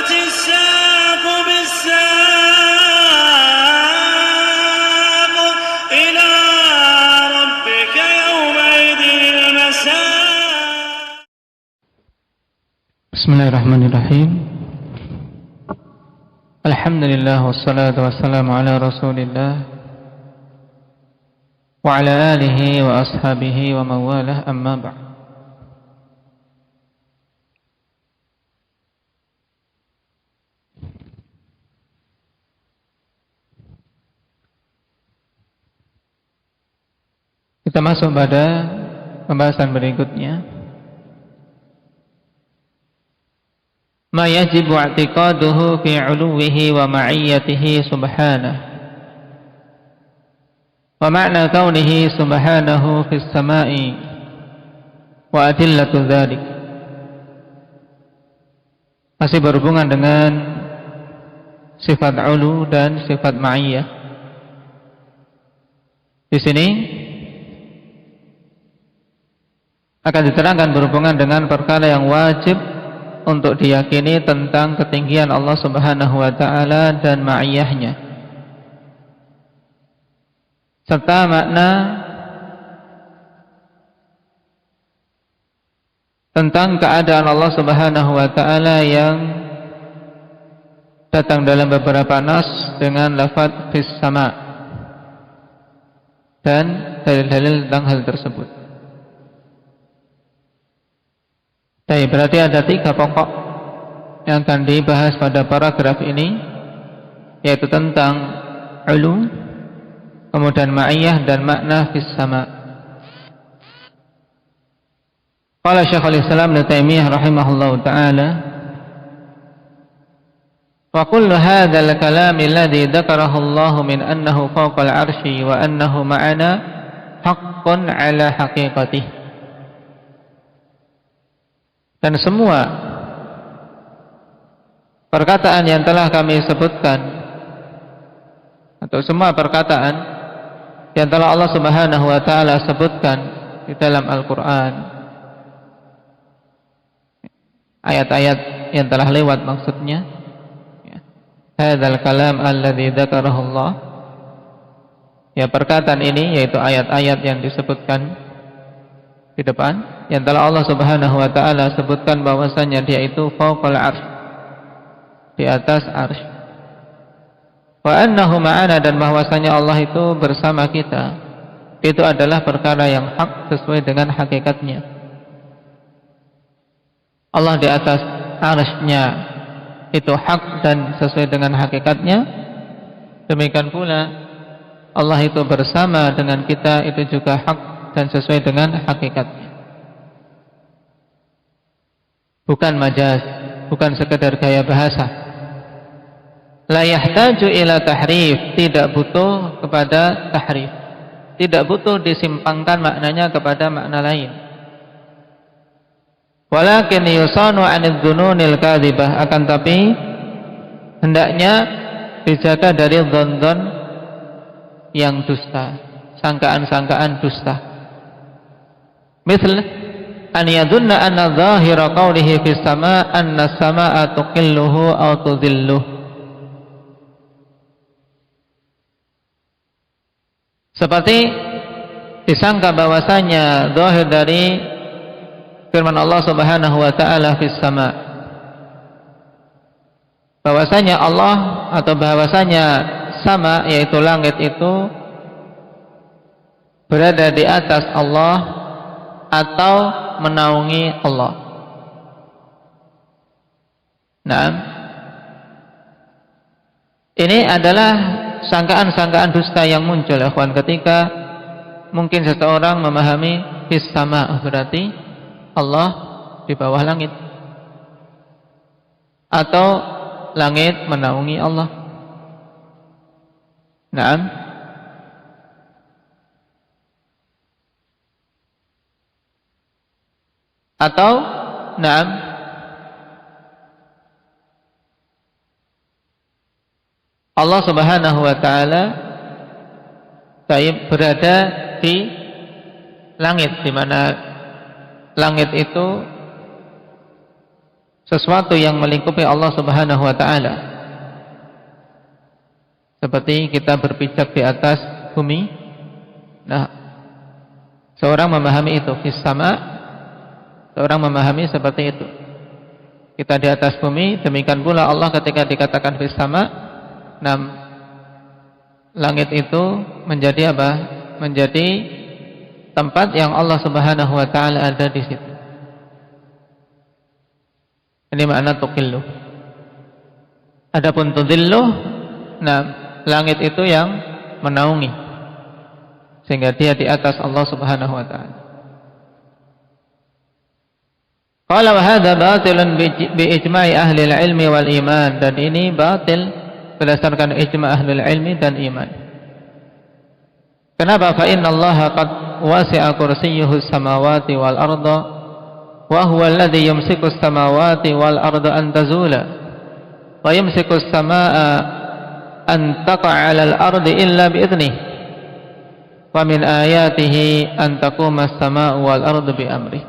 والتفت الساق بالساق إلى ربك يومئذ المساق. Bismillahirrahmanirrahim. Alhamdulillah wassalatu wassalamu ala Rasulillah wa ala alihi wa ashabihi wa mawalah, amma ba'd. Kita masuk pada pembahasan berikutnya. Ma yajibu i'tiqaduhu fi 'uluwihi wa ma'iyyatihi subhanahu wa ma'na kaunihi subhanahu fis sama'i wa adillatu dzalik. Masih berhubungan dengan sifat 'ulu dan sifat ma'iyyah. Di sini akan diterangkan berhubungan dengan perkara yang wajib untuk diyakini tentang ketinggian Allah Subhanahu wa taala dan ma'iyahnya, serta makna tentang keadaan Allah Subhanahu wa taala yang datang dalam beberapa nas dengan lafaz fis sama dan dalil-dalil tentang hal tersebut. Berarti ada 3 pokok yang akan dibahas pada paragraf ini, yaitu tentang ulu, kemudian ma'iyah, dan makna fis sama. Qala Syekhul Islam Ibnu Taimiyah rahimahullahu taala, wa kullu hadzal kalam alladhi dzakarahu Allah min annahu fawqa al-'arsy wa annahu ma'ana haqqun 'ala haqiqatihi. Dan semua perkataan yang telah kami sebutkan, atau semua perkataan yang telah Allah Subhanahu wa taala sebutkan di dalam Al-Qur'an, ayat-ayat yang telah lewat maksudnya, hadzal kalam alladzi dzakarahu Allah, ya perkataan ini yaitu ayat-ayat yang disebutkan di depan, yang telah Allah Subhanahu wa taala sebutkan bahwasanya dia itu fawqal 'arsy, di atas 'arsy. Wa annahu ma'ana, dan bahwasanya Allah itu bersama kita, itu adalah perkara yang hak sesuai dengan hakikatnya. Allah di atas 'arsy-Nya itu hak dan sesuai dengan hakikatnya. Demikian pula Allah itu bersama dengan kita, itu juga hak dan sesuai dengan hakikatnya. Bukan majaz, bukan sekedar gaya bahasa. La yahtaju ila tahrif, tidak butuh kepada tahrif, tidak butuh disimpangkan maknanya kepada makna lain. Walakin yusanu 'anil dzununil kadzibah, akan tapi hendaknya dijaga dari dzon-dzon yang dusta, sangkaan-sangkaan dusta. Misal an yadunna anna dhahira qawlihi fis sama' anna as-sama'a tuqilluhu aw tudhilluh. Seperti disangka bahwasanya zahir dari firman Allah Subhanahu wa taala fis sama', bahwasanya Allah atau bahwasanya sama, yaitu langit, itu berada di atas Allah atau menaungi Allah. Nah, ini adalah sangkaan-sangkaan dusta yang muncul, ikhwan, ketika mungkin seseorang memahami fis sama, berarti Allah di bawah langit, atau langit menaungi Allah. Nah, atau naam, Allah Subhanahu wa taala berada di langit, di mana langit itu sesuatu yang melingkupi Allah Subhanahu wa taala. Seperti kita berpijak di atas bumi. Nah, seorang memahami itu fis sama, seorang memahami seperti itu. Kita di atas bumi, demikian pula Allah ketika dikatakan fis sama. Nah, langit itu menjadi apa? Menjadi tempat yang Allah Subhanahu wa taala ada di situ. Ini makna tuqillu. Adapun tudillu, nah, langit itu yang menaungi sehingga dia di atas Allah Subhanahu wa taala. Qala wa hadza batilun bi ijma'i ahli al-ilmi wal iman, dan ini batil berdasarkan ijma' ahli al-ilmi dan iman. Kenapa? Fa inna Allah qad wasi'a kursiyyuhu as-samawati wal arda wa huwa alladhi yumsiku as-samawati wal arda an tazula wa yumsiku as-samaa'a an taqa'a 'alal ardi illa bi idnihi wa min ayatihi an taquma as-samaa'u wal ardu bi amrihi.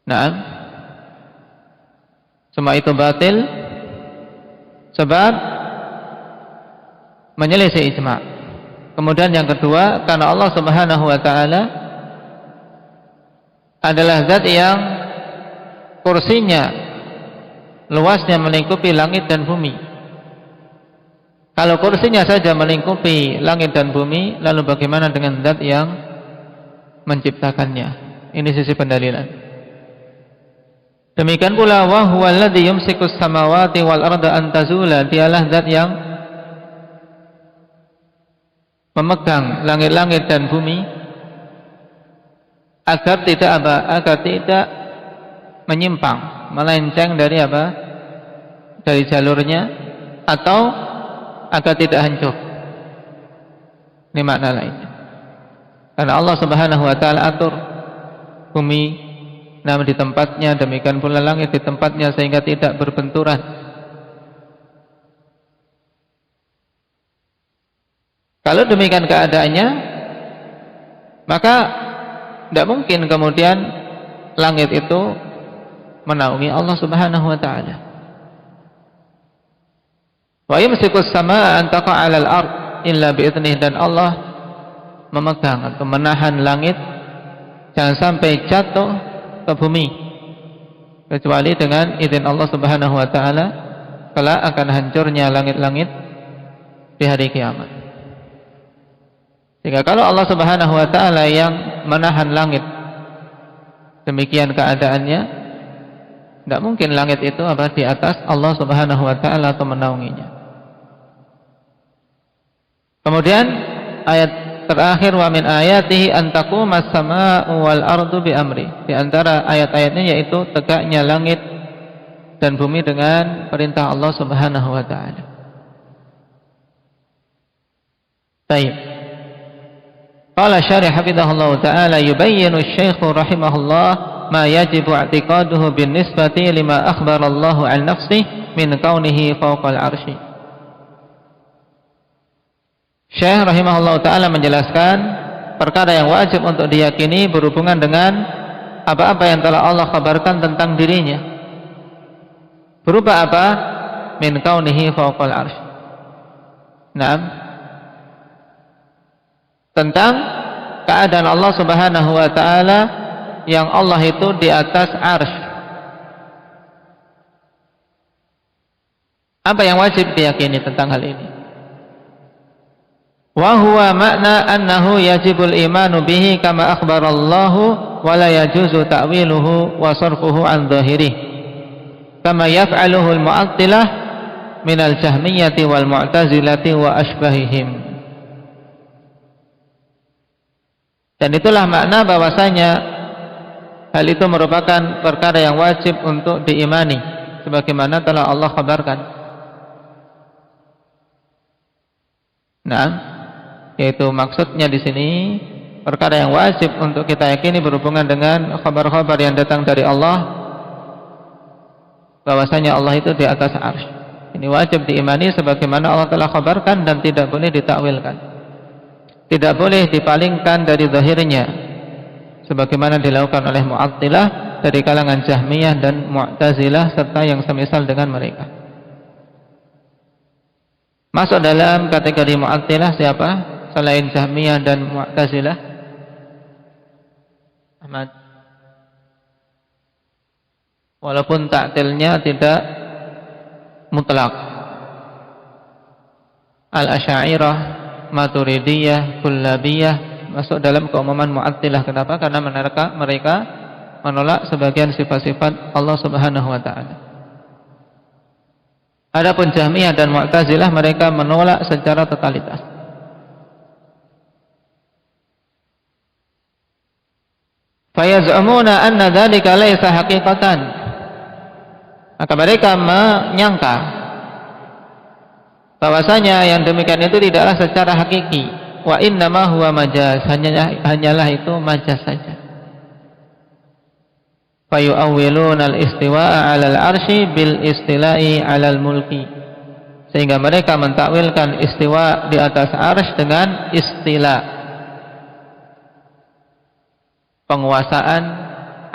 Naam, semua itu batil sebab menyelisih ijma'. Kemudian yang kedua, karena Allah Subhanahu wa taala adalah zat yang kursinya luasnya melingkupi langit dan bumi. Kalau kursinya saja melingkupi langit dan bumi, lalu bagaimana dengan zat yang menciptakannya? Ini sisi pendalilan. Demikian pula wa huwa alladhi yumsikus samawati wal arda an tazula, dialah zat yang memegang langit-langit dan bumi agar tidak apa? Agar tidak menyimpang, melenceng dari apa? Dari jalurnya, atau agar tidak hancur. Ini makna lainnya. Karena Allah Subhanahu wa taala atur bumi di tempatnya, demikian pula langit di tempatnya sehingga tidak berbenturan. Kalau demikian keadaannya, maka tidak mungkin kemudian langit itu menaungi Allah Subhanahu wa taala. Wa yumsikus samaa'a an taqa'a 'alal ard illa bi idnihi, dan Allah memegang atau menahan langit jangan sampai jatuh ke bumi kecuali dengan izin Allah Subhanahu wa taala. Kelak akan hancurnya langit-langit di hari kiamat. Sehingga kalau Allah Subhanahu wa taala yang menahan langit, demikian keadaannya, tidak mungkin langit itu apa di atas Allah Subhanahu wa taala atau menaunginya. Kemudian ayat terakhir, wa min ayatihi an taqumas samaa'u wal ardu bi amri. Di antara ayat-ayatnya yaitu tegaknya langit dan bumi dengan perintah Allah Subhanahu wa taala. Baik. Qala syarih hafizahullah taala, yubayyinu asy-syaikh rahimahullah ma yajibu i'tiqaduhu bin nisbati lima akhbara Allah 'an nafsihi min kaunihi fawqal 'arsy. Syekh rahimahullah ta'ala menjelaskan perkara yang wajib untuk diyakini berhubungan dengan apa-apa yang telah Allah kabarkan tentang dirinya. Berupa apa? Min kaunihi fawqal arsy. Naam. Tentang keadaan Allah Subhanahu wa ta'ala yang Allah itu di atas arsy. Apa yang wajib diyakini tentang hal ini? Wa huwa makna annahu yajibul imanu bihi kama akhbarallahu wa la yajuzu ta'wiluhu wa sarfuhu an dhahirihi kama yaf'aluhu al-mu'attilah minal jahmiyati wal mu'tazilati wa ashbahihim. Dan itulah makna bahwasanya hal itu merupakan perkara yang wajib untuk diimani sebagaimana telah Allah kabarkan. Nah, yaitu maksudnya di sini perkara yang wajib untuk kita yakini berhubungan dengan kabar-kabar yang datang dari Allah, bahwasanya Allah itu di atas arsy. Ini wajib diimani sebagaimana Allah telah kabarkan dan tidak boleh ditakwilkan, tidak boleh dipalingkan dari zahirnya sebagaimana dilakukan oleh Mu'attilah dari kalangan Jahmiyah dan Mu'tazilah serta yang semisal dengan mereka. Masuk dalam kategori Mu'attilah siapa selain Jahmiyah dan Mu'tazilah? Ahmad. Walaupun ta'tilnya tidak mutlak. Al-Asy'ariyah, Maturidiyah, Kullabiyah masuk dalam keumuman Mu'attilah. Kenapa? Karena mereka menolak sebagian sifat-sifat Allah Subhanahu wa taala. Adapun Jahmiyah dan Mu'tazilah mereka menolak secara totalitas. Fayaz'umuna anna dzalika laisa haqiqatan. Maka mereka menyangka bahwasanya yang demikian itu tidaklah secara hakiki. Wa innama huwa majaz, hanyalah itu majaz saja. Fayu'awwiluna al-istiwa'a 'alal 'arsy bil istila'i 'alal mulki. Sehingga mereka mentakwilkan istiwa di atas arsy dengan istilah penguasaan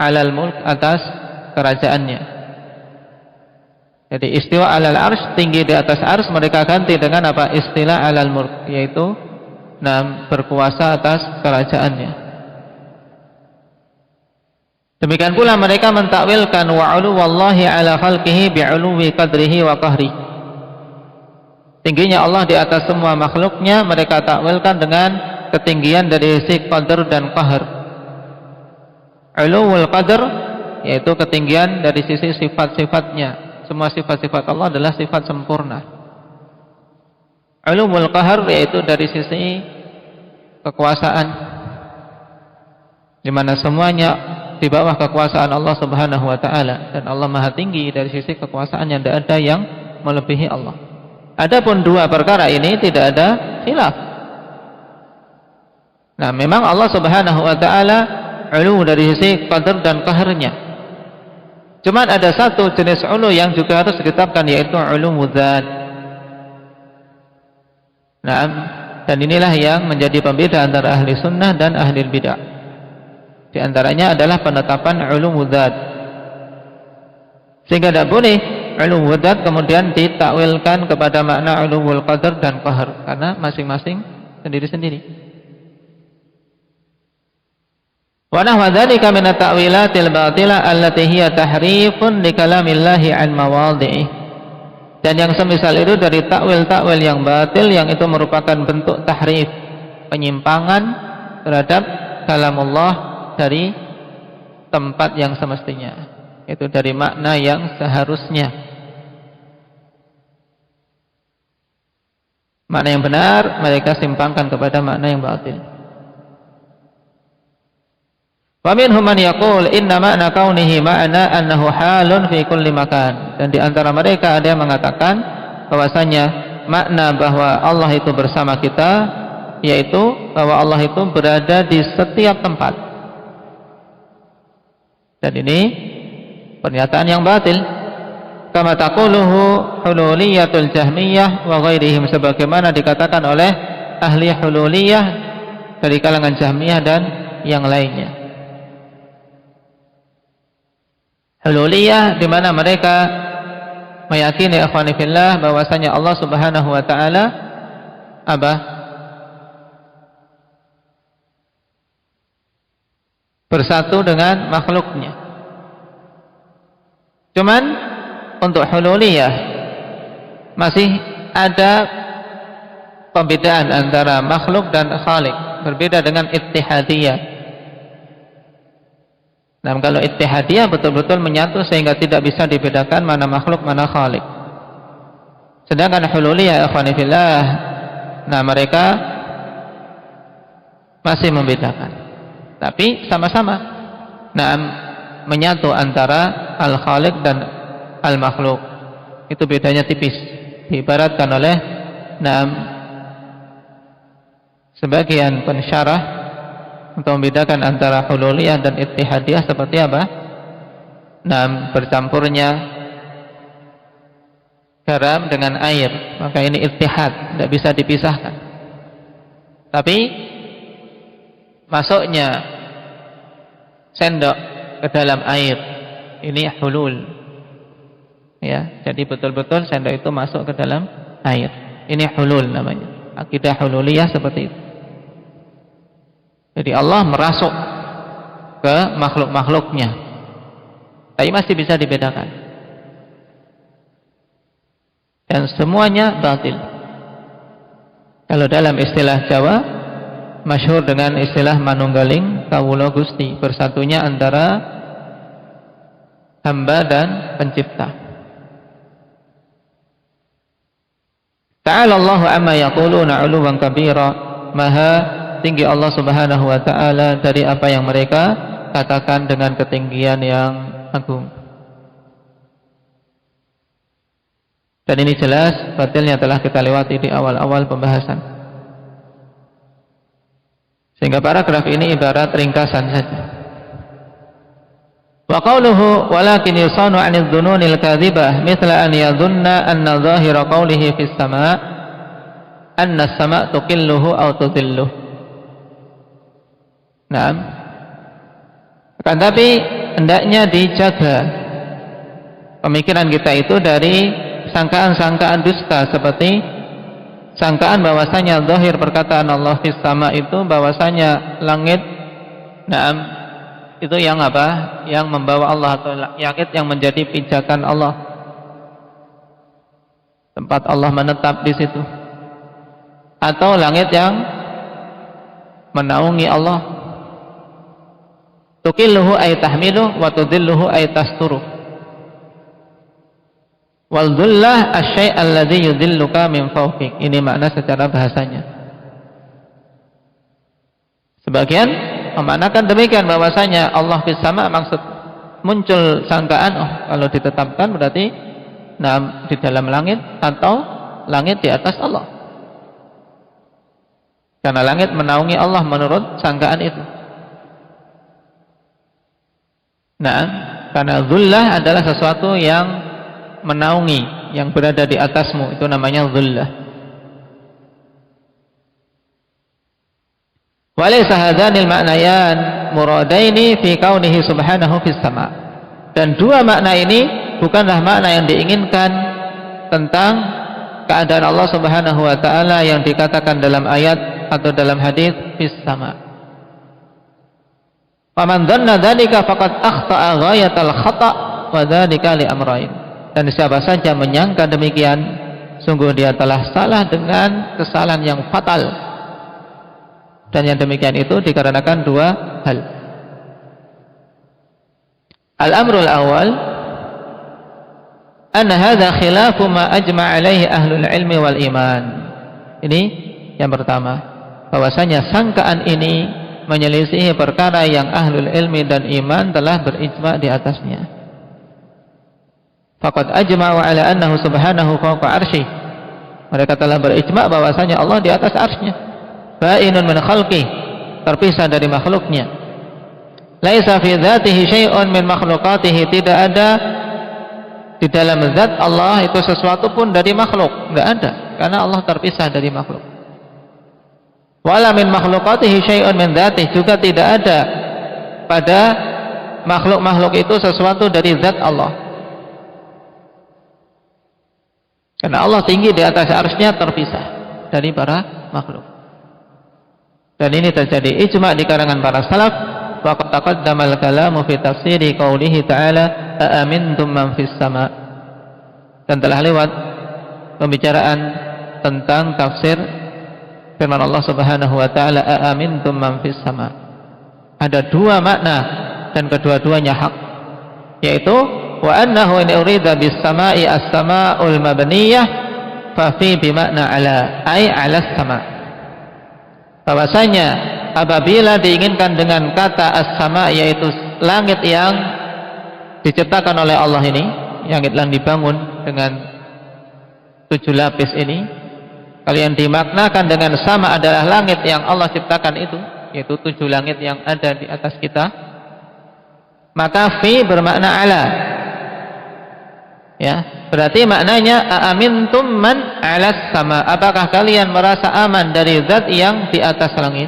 'alal mulk, atas kerajaannya. Jadi istiwa 'alal arsy, tinggi di atas arsy, mereka ganti dengan apa? Istilah 'alal mulk, yaitu berkuasa atas kerajaannya. Demikian pula mereka mentakwilkan wa'ulu wallahi ala khalqihi bi'uluwi qadrihi wa qahri. Tingginya Allah di atas semua makhluknya mereka takwilkan dengan ketinggian dari sisi qadar dan qahr. Uluwul qadar yaitu ketinggian dari sisi sifat-sifatnya. Semua sifat-sifat Allah adalah sifat sempurna. Uluwul qahr yaitu dari sisi kekuasaan, di mana semuanya di bawah kekuasaan Allah Subhanahu wa taala, dan Allah Maha tinggi dari sisi kekuasaan yang tidak ada yang melebihi Allah. Adapun dua perkara ini tidak ada khilaf. Nah, memang Allah Subhanahu wa taala ulu dari sisi qadar dan qahrnya. Cuman ada satu jenis ulu yang juga harus ditetapkan, yaitu ulu dzat. Nah, dan inilah yang menjadi pembeda antara ahli sunnah dan ahli bid'ah. Di antaranya adalah penetapan ulumul dzat. Sehingga tidak boleh ulumul dzat kemudian ditakwilkan kepada makna ulumul qadar dan qahr, karena masing-masing sendiri-sendiri. Wa nahwa dzalika min at-ta'wilatil batilah allati hiya tahrifun li kalamillahi an mawadhi'i. Dan yang semisal itu dari takwil-takwil yang batil, yang itu merupakan bentuk tahrif, penyimpangan terhadap kalamullah dari tempat yang semestinya, itu dari makna yang seharusnya. Makna yang benar mereka simpangkan kepada makna yang batil. Wa minhum man yaqul inna ma'na kaunihi ma'na annahu halun fi kulli makan. Dan di antara mereka ada yang mengatakan bahwasanya makna bahwa Allah itu bersama kita, yaitu bahwa Allah itu berada di setiap tempat. Dan ini pernyataan yang batil. Kama taquluhu hululiyatul Jahmiyah wa ghairihim, sebagaimana dikatakan oleh ahli hululiyah dari kalangan Jahmiyah dan yang lainnya. Hululiyah di mana mereka meyakini ikhwani fillah bahwasanya Allah Subhanahu wa taala bersatu dengan makhluknya. Cuman untuk hululiyah masih ada pembedaan antara makhluk dan khalik, berbeda dengan ittihadiyah. Nah, kalau ittihadiyah betul-betul menyatu sehingga tidak bisa dibedakan mana makhluk mana khalik. Sedangkan hululiyah ikhwani fillah, nah mereka masih membedakan. Tapi sama-sama menyatu antara al-khaliq dan al-makhluk. Itu bedanya tipis. Diibaratkan oleh sebagian pensyarah untuk membedakan antara hululiyah dan ittihadiyah seperti apa? Bercampurnya garam dengan air, maka ini ittihad, tidak bisa dipisahkan. Tapi masuknya sendok ke dalam air. Ini hulul. Ya, jadi betul-betul sendok itu masuk ke dalam air. Ini hulul namanya. Akidah hululiyah seperti itu. Jadi Allah merasuk ke makhluk-makhluknya. Tapi masih bisa dibedakan. Dan semuanya batil. Kalau dalam istilah Jawa masyhur dengan istilah manunggaling kawula Gusti, bersatunya antara hamba dan pencipta. Ta'ala Allahu amma yaquluna 'uluwan kabira. Maha tinggi Allah Subhanahu wa taala dari apa yang mereka katakan dengan ketinggian yang agung. Dan ini jelas batilnya telah kita lewati di awal-awal pembahasan. Sehingga paragraf ini ibarat ringkasan saja. Wa qawluhu walakin yusanu 'anil dhununil kadhibah mithla an yadhunna anna dhahira qawlihi fis sama' anna as-sama' tuqilluhu aw tudhilluh. Naam. Akan tapi hendaknya dijaga pemikiran kita itu dari sangkaan-sangkaan dusta, seperti sangkaan bahwasanya zahir perkataan Allah fis sama' itu bahwasanya langit, naam, itu yang apa? Yang membawa Allah, atau langit yang menjadi pijakan Allah, tempat Allah menetap di situ, atau langit yang menaungi Allah. Tuqilluhu ay tahmiluh wa tudilluhu ay tasturuh. Wal dhullah asy-syai' alladzi yudilluka min fawqik. Ini makna secara bahasanya. Sebagian memaknakan demikian bahwasanya Allah fis sama' maksud muncul sangkaan kalau ditetapkan berarti di dalam langit atau langit di atas Allah. Karena langit menaungi Allah menurut sangkaan itu. Karena dhullah adalah sesuatu yang menaungi, yang berada di atasmu, itu namanya dhullah. Walaysa hadanil ma'nayan muradaini fi kaunihi subhanahu fis sama'. Dan dua makna ini bukanlah makna yang diinginkan tentang keadaan Allah Subhanahu wa taala yang dikatakan dalam ayat atau dalam hadis fis sama'. Faman dhanna dzalika faqad akhta'a ghayatal khata' wa dzalika li amrayn. Dan siapa saja menyangka demikian, sungguh dia telah salah dengan kesalahan yang fatal. Dan yang demikian itu dikarenakan dua hal. Al-amrul awal, anna hadza khilafu ma ajma' alaihi ahlul ilmi wal iman. Ini yang pertama, bahwasanya sangkaan ini menyelisihi perkara yang ahlul ilmi dan iman telah berijma' di atasnya. Faqad ajma'u ala annahu subhanahu fawqa arsyih. Mereka telah berijma' bahwasanya Allah di atas arsy-Nya. Ba'inun min khalqih, terpisah dari makhluknya. Laisa fi dzatihi syai'un min makhluqatihi, tidak ada di dalam zat Allah itu sesuatu pun dari makhluk, enggak ada, karena Allah terpisah dari makhluk. Wala min makhluqatihi syai'un min dzatihi, juga tidak ada pada makhluk-makhluk itu sesuatu dari zat Allah. Karena Allah tinggi di atas arsy-Nya, terpisah dari para makhluk. Dan ini terjadi ijma' di kalangan para salaf. Wa qad taqaddama al-kalamu fi tafsiri qaulihi ta'ala aamintum man fis sama'. Dan telah lewat pembicaraan tentang tafsir firman Allah Subhanahu wa taala aamintum man fis sama'. Ada dua makna dan kedua-duanya hak, yaitu wa annahu in urida bis sama'i as-sama'ul mabniyah fa fi bi makna ala ay ala sama'. Bahwasanya apabila diinginkan dengan kata as-sama', yaitu langit yang diciptakan oleh Allah ini, langit yang dibangun dengan 7 lapis ini, kalau yang dimaknakan dengan sama adalah langit yang Allah ciptakan itu, yaitu 7 langit yang ada di atas kita, maka fi bermakna ala. Ya, berarti maknanya aamintum man 'alas sama. Apakah kalian merasa aman dari zat yang di atas langit?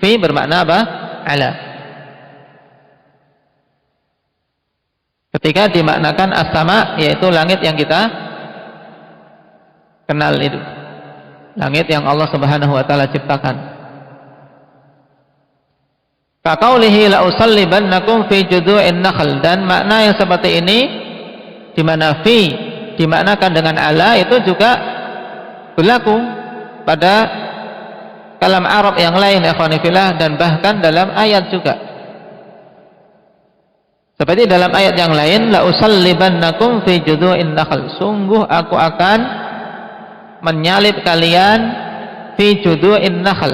Fi bermakna apa? Ala. ketika dimaknakan as-sama, yaitu langit yang kita kenal itu, langit yang Allah Subhanahu wa taala ciptakan. Kaqaulihi la usallibannakum fi judu'in nakhl, dan makna yang seperti ini di mana fi dimaknakan dengan ala itu juga berlaku pada kalam Arab yang lain, ikhwani fillah, dan bahkan dalam ayat juga. Seperti dalam ayat yang lain, la usallibannakum fi judu'in nakhl, sungguh aku akan menyalib kalian fi judu'in nakhl.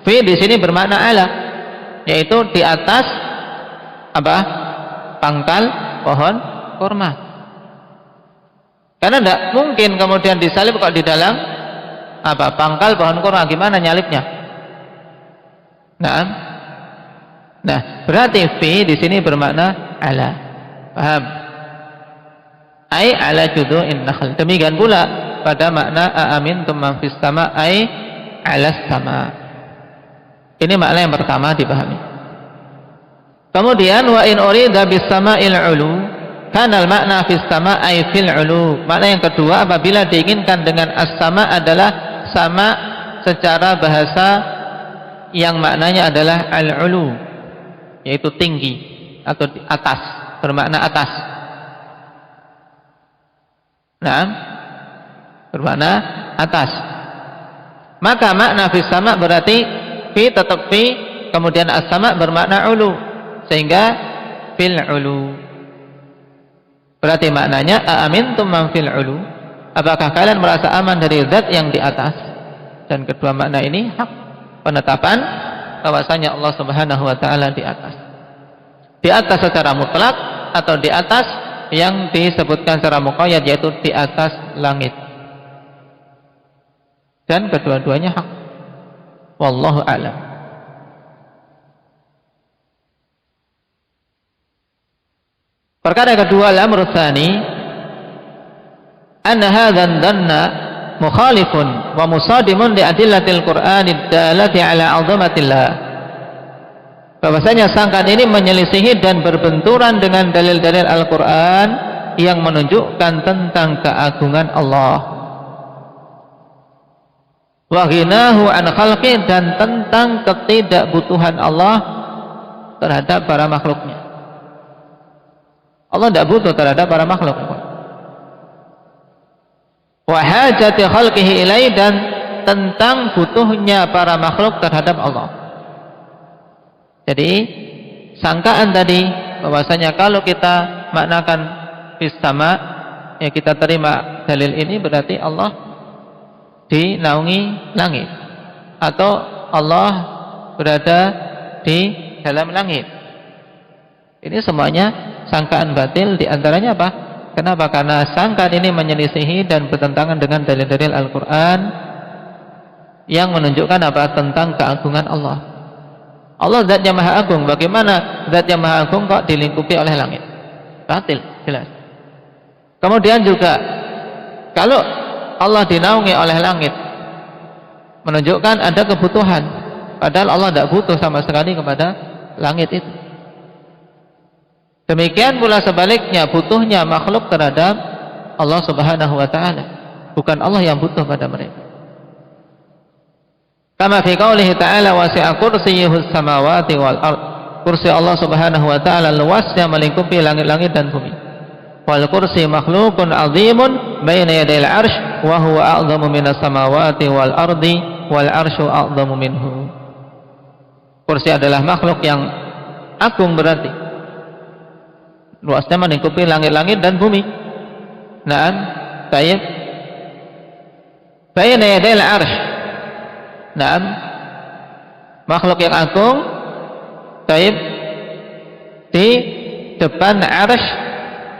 Fi di sini bermakna ala, yaitu di atas apa? Pangkal pohon kurma. Karena tidak mungkin kemudian disalib kok di dalam apa? Pangkal pohon kurma, gimana nyalibnya? Nah, berarti fi di sini bermakna ala. Paham? Ai ala judu'in nakhl. Demikian pula pada makna aamintum man fis sama, ai alas sama. Ini makna yang pertama dipahami. Kemudian wa in urida bis sama'il ulu, kana al makna fis sama ai fil ulu. Makna yang kedua, apabila diinginkan dengan as-sama adalah sama secara bahasa yang maknanya adalah al-ulu, yaitu tinggi atau di atas, bermakna atas. Nah, bermakna atas. Maka makna fis sama berarti fi tetap fi, kemudian as-sama bermakna ulu, sehingga fil ulu. Berarti maknanya aamintum man fil ulu, apakah kalian merasa aman dari zat yang di atas? Dan kedua makna ini hak, penetapan bahwasanya Allah Subhanahu wa taala di atas. Di atas secara mutlak atau di atas yang disebutkan secara muqayyad, yaitu di atas langit. Dan kedua-duanya hak. Wallahu a'lam. Perkara kedua, al-amru tsani anna hadzal dhanna mukhalifun wa musadimun li adillatil Qur'anid dalati ala 'azamatillah. Bahwasanya sangkaan ini menyelisihi dan berbenturan dengan dalil-dalil Al-Qur'an yang menunjukkan tentang keagungan Allah. Wa ghinahu an khalqi, dan tentang ketidakbutuhan Allah terhadap para makhluknya. Allah tidak butuh terhadap para makhluk. Wa hajati khalqihi ilai, dan tentang butuhnya para makhluk terhadap Allah. Jadi sangkaan tadi bahwasanya kalau kita maknakan fis sama, ya kita terima dalil ini berarti Allah dinaungi langit, atau Allah berada di dalam langit. Ini semuanya sangkaan batil, diantaranya apa? Kenapa? Karena sangkaan ini menyelisihi dan bertentangan dengan dalil-dalil Al-Quran yang menunjukkan apa? Tentang keagungan Allah. Allah zat yang maha agung. Bagaimana zat yang maha agung kok dilingkupi oleh langit? Batil, jelas. Kemudian juga kalau Allah dinaungi oleh langit, menunjukkan ada kebutuhan, padahal Allah tidak butuh sama sekali kepada langit itu. Demikian pula sebaliknya, butuhnya makhluk terhadap Allah Subhanahu wa taala, bukan Allah yang butuh pada mereka. Kama fi qoulihi ta'ala wasi'a kursiyyuhus samawati wal ard. Kursi Allah Subhanahu wa taala luasnya melingkupi langit-langit dan bumi. Wal kursi makhluqun 'azimun baina yadayil 'arsy wa huwa a'zamu minas samawati wal ardi wal 'arsyu a'zamu minhu. Kursi adalah makhluk yang agung, berarti luasnya melingkupi langit-langit dan bumi. Naam, baik. Baina yadayil 'arsy. Naam, makhluk yang agung, baik, di depan 'arsy,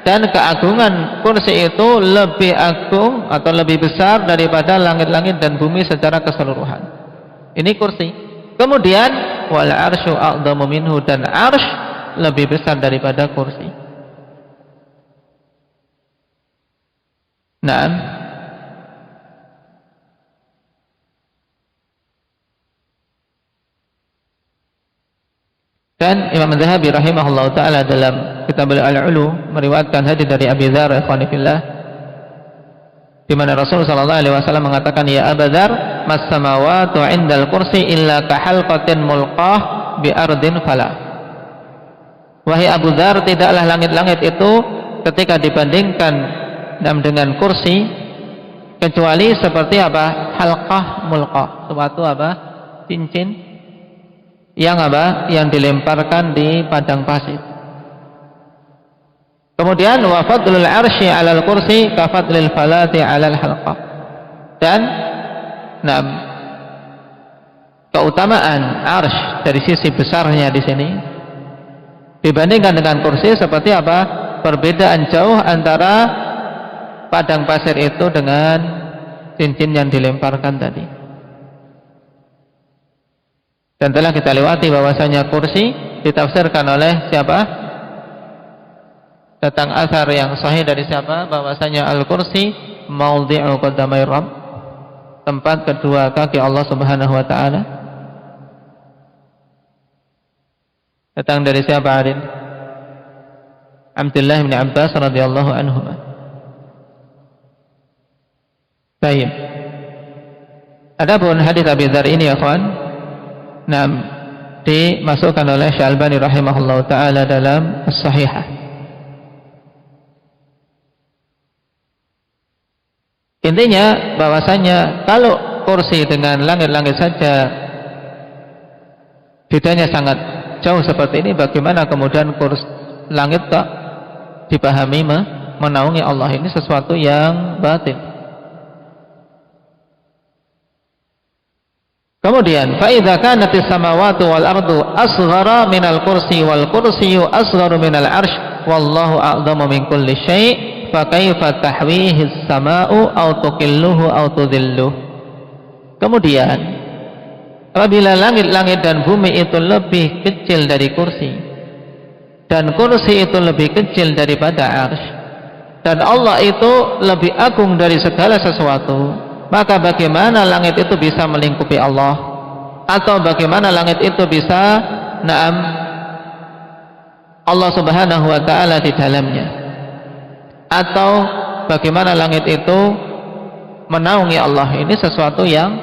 dan keagungan kursi itu lebih agung atau lebih besar daripada langit-langit dan bumi secara keseluruhan. Ini kursi. Kemudian wal 'arsyu a'zamu minhu, dan 'arsy lebih besar daripada kursi. Naam. Dan Imam Zahabi rahimahullah taala dalam kitab Al-Ulu meriwayatkan hadis dari Abi Dzar ikhwanifillah, di mana Rasul sallallahu alaihi wasallam mengatakan, ya Abu Dzar, mas samawatu 'indal kursi illa ka halqatin mulqah bi ardin fala. Wahai Abu Dzar, tidaklah langit-langit itu ketika dibandingkan dengan kursi kecuali seperti apa? Halqah mulqah, suatu apa? Cincin yang apa? Yang dilemparkan di padang pasir. Kemudian wa fadlul arsy 'alal kursi ka fadlil falati 'alal halqah. Dan keutamaan arsy dari sisi besarnya di sini dibandingkan dengan kursi seperti apa? Perbedaan jauh antara padang pasir itu dengan cincin yang dilemparkan tadi. Dan telah kita lewati bahwasanya kursi ditafsirkan oleh siapa? Datang asar yang sahih dari siapa? Bahwasanya al-kursi maudhi'u qadamai Rabb, tempat kedua kaki Allah Subhanahu wa taala. Datang dari siapa, Arin? Abdullah bin Abbas radhiyallahu anhuma. Baik. Adapun hadis Abi Dzar ini ya kawan, dimasukkan oleh Syalbani rahimahullah ta'ala dalam As-Sahihah. Intinya bahwasanya kalau kursi dengan langit-langit saja bedanya sangat jauh seperti ini, bagaimana kemudian kursi langit tak dipahami menaungi Allah? Ini sesuatu yang batin. Kemudian fa idza kanatis samawati wal ardu asghara minal kursi wal kursiyyu asgharu minal arsy wallahu a'dhamu min kulli syai' fa kaifa tahwihi as-sama'u aw tuqilluhu aw tudhilluh. Kemudian apabila langit-langit dan bumi itu lebih kecil dari kursi dan kursi itu lebih kecil daripada arsy dan Allah itu lebih agung dari segala sesuatu, maka bagaimana langit itu bisa melingkupi Allah? Atau bagaimana langit itu bisa Allah Subhanahu wa ta'ala di dalamnya? Atau bagaimana langit itu menaungi Allah? Ini sesuatu yang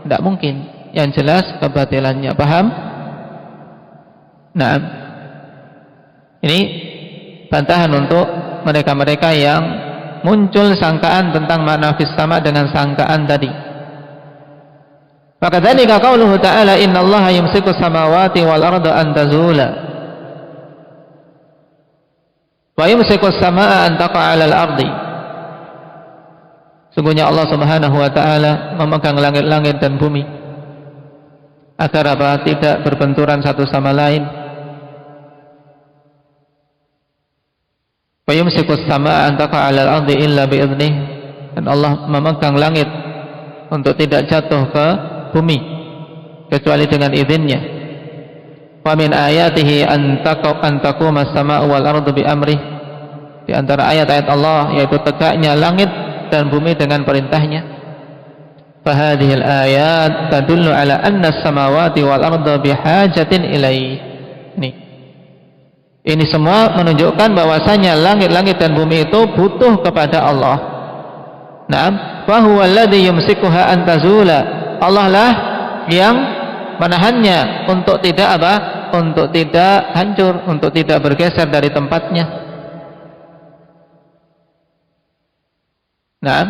tidak mungkin, yang jelas kebatilannya. Paham? Ini bantahan untuk mereka-mereka yang muncul sangkaan tentang makna fis sama dengan sangkaan tadi. Maka dzalika qauluhu ta'ala innallaha yumsiku samawati wal arda an tazula wa yumsiku as-samaa an taqa'a 'alal ardi. Sungguhnya Allah Subhanahu wa taala memegang langit-langit dan bumi agar apa? Tidak berbenturan satu sama lain. Wa yumsiku as-samaa an taqa'a 'alal ardi illa bi idnih. Dan Allah memegang langit untuk tidak jatuh ke bumi kecuali dengan izinnya. Wa min ayatihi an taquma as-samaa'u wal ardu bi amrih. Di antara ayat-ayat Allah yaitu tegaknya langit dan bumi dengan perintahnya. Fa hadhihi al-ayat tadullu ala anna as-samawati wal arda bihajatin ilaihi. Ini semua menunjukkan bahwasanya langit-langit dan bumi itu butuh kepada Allah. Naam, fa huwa alladhi yumsikuha an tazula. Allah lah yang menahannya untuk tidak apa? Untuk tidak hancur, untuk tidak bergeser dari tempatnya. Naam.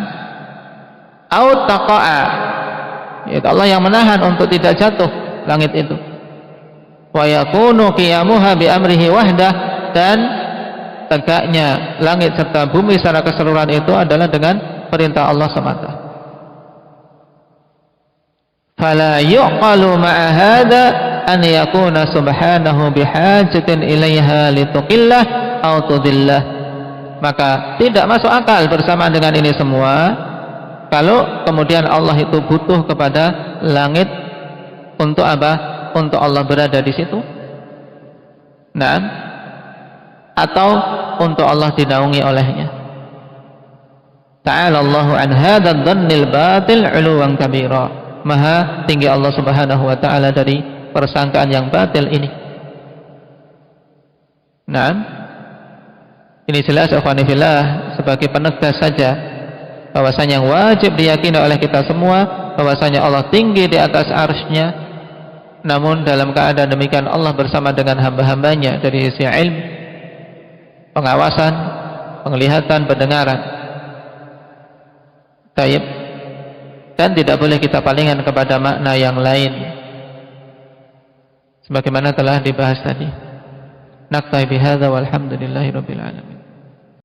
Au taqa'a. Itu Allah yang menahan untuk tidak jatuh langit itu. Wa yakunu qiyamuha bi amrihi wahdah, dan tegaknya langit serta bumi secara keseluruhan itu adalah dengan perintah Allah semata. Fala yuqalu ma'a hadha an yakuna subhanahu bihajatin ilaiha lituqillah aw tudillah. Maka tidak masuk akal bersamaan dengan ini semua kalau kemudian Allah itu butuh kepada langit untuk apa? Untuk Allah berada di situ. Atau untuk Allah dinaungi olehnya. Ta'ala Allahu an hadzal dhannil batil 'uluwan kabira. Maha tinggi Allah Subhanahu wa taala dari persangkaan yang batil ini. Nah, ini jelas akhwani fillah sebagai penegas saja bahwasanya yang wajib diyakini oleh kita semua bahwasanya Allah tinggi di atas arsy-Nya, namun dalam keadaan demikian Allah bersama dengan hamba-hambanya dari sisi ilmu, pengawasan, penglihatan, pendengaran. Taib. Dan tidak boleh kita palingkan kepada makna yang lain sebagaimana telah dibahas tadi. Naktafi bihadza walhamdulillahirabbil alamin.